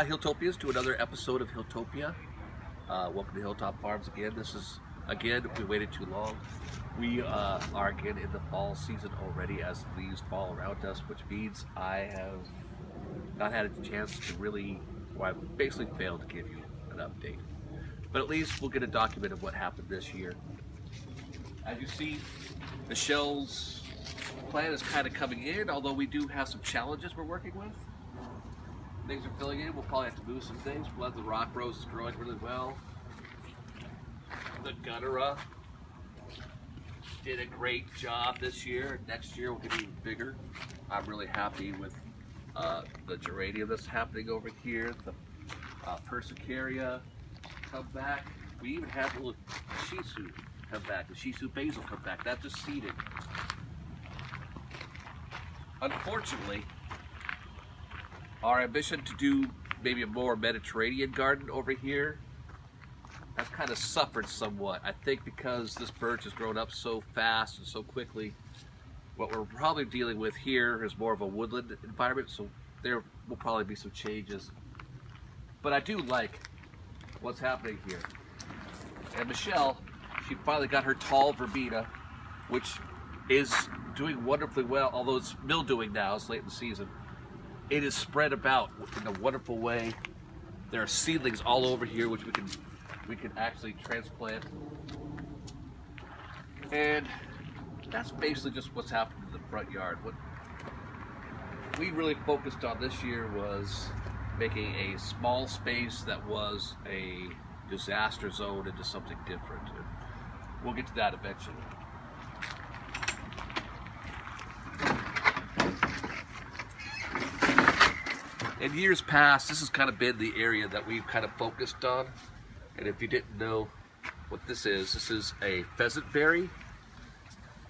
Hilltopians, to another episode of Hilltopia. Welcome to Hilltop Farms again. This is, again, we waited too long. We are again in the fall season already as leaves fall around us, which means I have not had a chance to really, well, I basically failed to give you an update. But at least we'll get a document of what happened this year. As you see, Michelle's plan is kind of coming in, although we do have some challenges we're working with. Things are filling in. We'll probably have to move some things. We'll have the rock roses growing really well. The Gunnera did a great job this year. Next year we'll get even bigger. I'm really happy with the geranium that's happening over here. The Persicaria come back. We even had the little Shisu come back. The Shisu basil come back. That just seeded. Unfortunately, our ambition to do maybe a more Mediterranean garden over here has kind of suffered somewhat. I think because this birch has grown up so fast and so quickly, what we're probably dealing with here is more of a woodland environment, so there will probably be some changes. But I do like what's happening here. And Michelle, she finally got her tall verbena, which is doing wonderfully well, although it's mildewing now, it's late in the season. It is spread about in a wonderful way. There are seedlings all over here which we can actually transplant. And that's basically just what's happened in the front yard. What we really focused on this year was making a small space that was a disaster zone into something different. And we'll get to that eventually. In years past, this has kind of been the area that we've kind of focused on. And if you didn't know what this is a pheasant berry.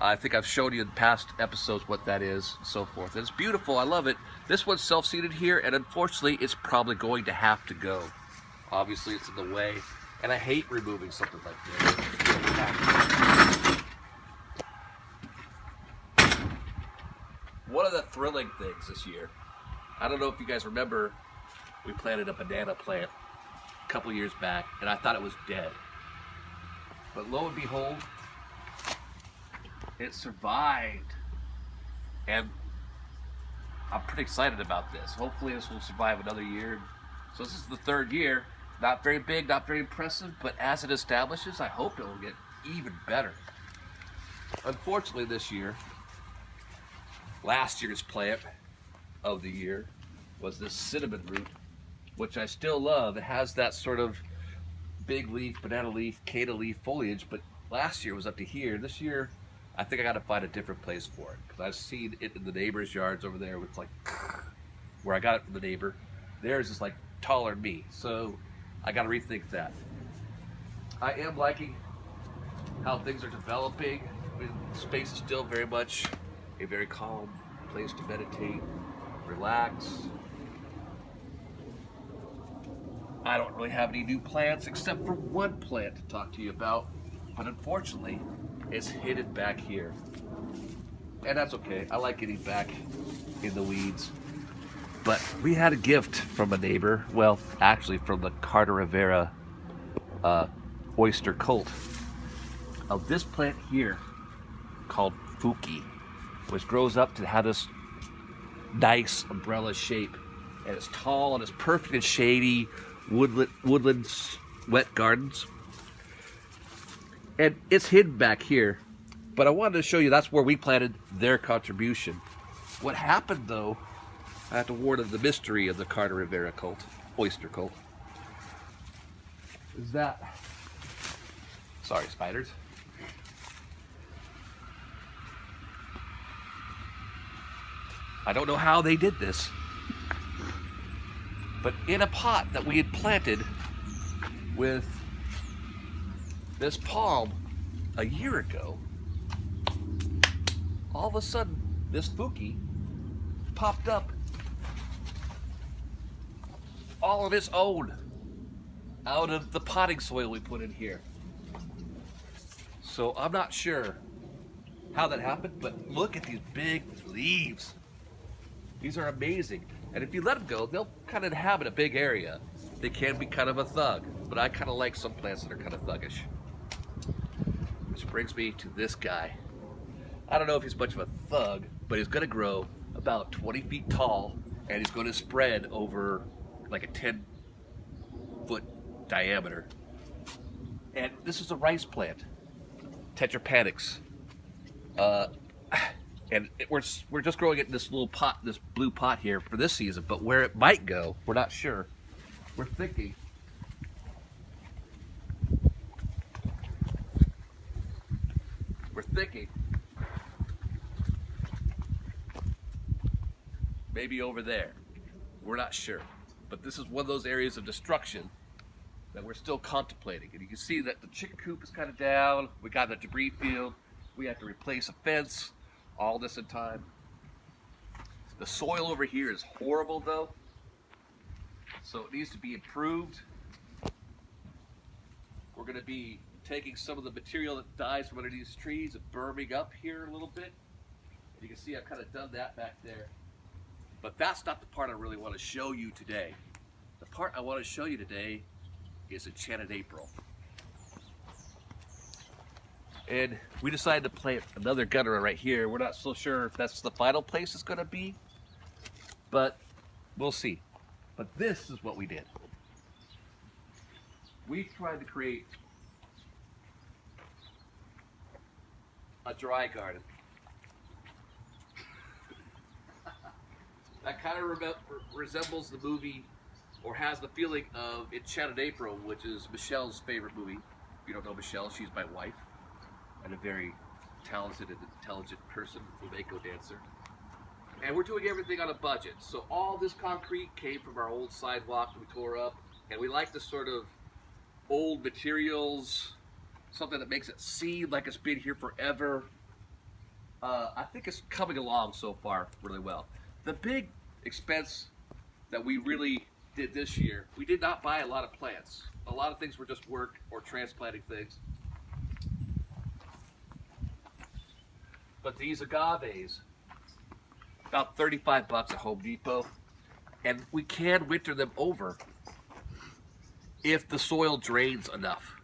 I think I've shown you in past episodes what that is and so forth. And it's beautiful, I love it. This one's self-seeded here, and unfortunately, it's probably going to have to go. Obviously, it's in the way, and I hate removing something like this. One of the thrilling things this year, I don't know if you guys remember, we planted a banana plant a couple years back, and I thought it was dead. But lo and behold, it survived. And I'm pretty excited about this. Hopefully this will survive another year. So this is the third year. Not very big, not very impressive, but as it establishes, I hope it will get even better. Unfortunately this year, last year's plant of the year was this cinnamon root, which I still love. It has that sort of big leaf, banana leaf, cana leaf foliage, but last year was up to here. This year, I think I gotta find a different place for it, because I've seen it in the neighbor's yards over there with like, where I got it from the neighbor. Theirs is like taller than me, so I gotta rethink that. I am liking how things are developing. I mean, space is still very much a very calm place to meditate, relax. I don't really have any new plants except for one plant to talk to you about, but unfortunately, it's hidden back here. And that's okay, I like getting back in the weeds. But we had a gift from a neighbor, well, actually from the Carter Rivera oyster cult, of this plant here called Fuki, which grows up to have this nice umbrella shape, and it's tall and it's perfect in shady woodlands, wet gardens, and it's hidden back here. But I wanted to show you that's where we planted their contribution. What happened though, I have to warn of the mystery of the Carter Rivera cult, oyster cult, is that, sorry spiders, I don't know how they did this, but in a pot that we had planted with this palm a year ago, all of a sudden this Fuki popped up all of its own out of the potting soil we put in here. So I'm not sure how that happened, but look at these big leaves. These are amazing. And if you let them go, they'll kind of inhabit a big area. They can be kind of a thug, but I kind of like some plants that are kind of thuggish. Which brings me to this guy. I don't know if he's much of a thug, but he's going to grow about 20 feet tall, and he's going to spread over like a 10-foot diameter. And this is a rice plant, Tetrapanix. And we're just growing it in this little pot, this blue pot here for this season. But where it might go, we're not sure. We're thinking maybe over there. We're not sure. But this is one of those areas of destruction that we're still contemplating. And you can see that the chicken coop is kind of down. We got a debris field. We have to replace a fence. All this in time. The soil over here is horrible though. So it needs to be improved. We're going to be taking some of the material that dies from under these trees and burning up here a little bit. And you can see I've kind of done that back there. But that's not the part I really want to show you today. The part I want to show you today is Enchanted April. And we decided to plant another gunner right here. We're not so sure if that's the final place it's going to be, but we'll see. But this is what we did. We tried to create a dry garden. That kind of resembles the movie, or has the feeling of Enchanted April, which is Michelle's favorite movie. If you don't know Michelle, she's my wife. And a very talented and intelligent person, flamenco dancer. And we're doing everything on a budget. So all this concrete came from our old sidewalk that we tore up. And we like this sort of old materials, something that makes it seem like it's been here forever. I think it's coming along so far really well. The big expense that we really did this year, we did not buy a lot of plants. A lot of things were just work or transplanting things. But these agaves, about 35 bucks at Home Depot, and we can winter them over if the soil drains enough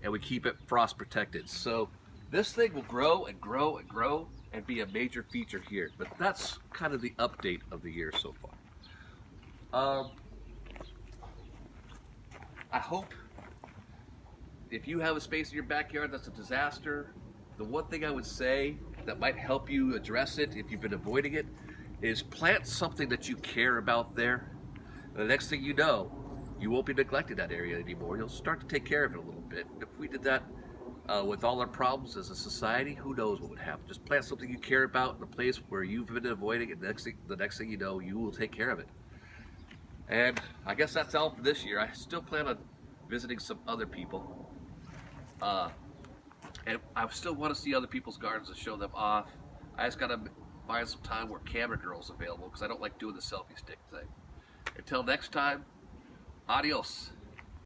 and we keep it frost protected. So this thing will grow and grow and grow and be a major feature here. But that's kind of the update of the year so far. I hope if you have a space in your backyard that's a disaster, the one thing I would say that might help you address it if you've been avoiding it is plant something that you care about there. The next thing you know, you won't be neglecting that area anymore. You'll start to take care of it a little bit. If we did that with all our problems as a society, who knows what would happen. Just plant something you care about in a place where you've been avoiding it. The next thing you know, you will take care of it. And I guess that's all for this year. I still plan on visiting some other people. And I still want to see other people's gardens and show them off. I just got to find some time where camera girl's available because I don't like doing the selfie stick thing. Until next time, adios.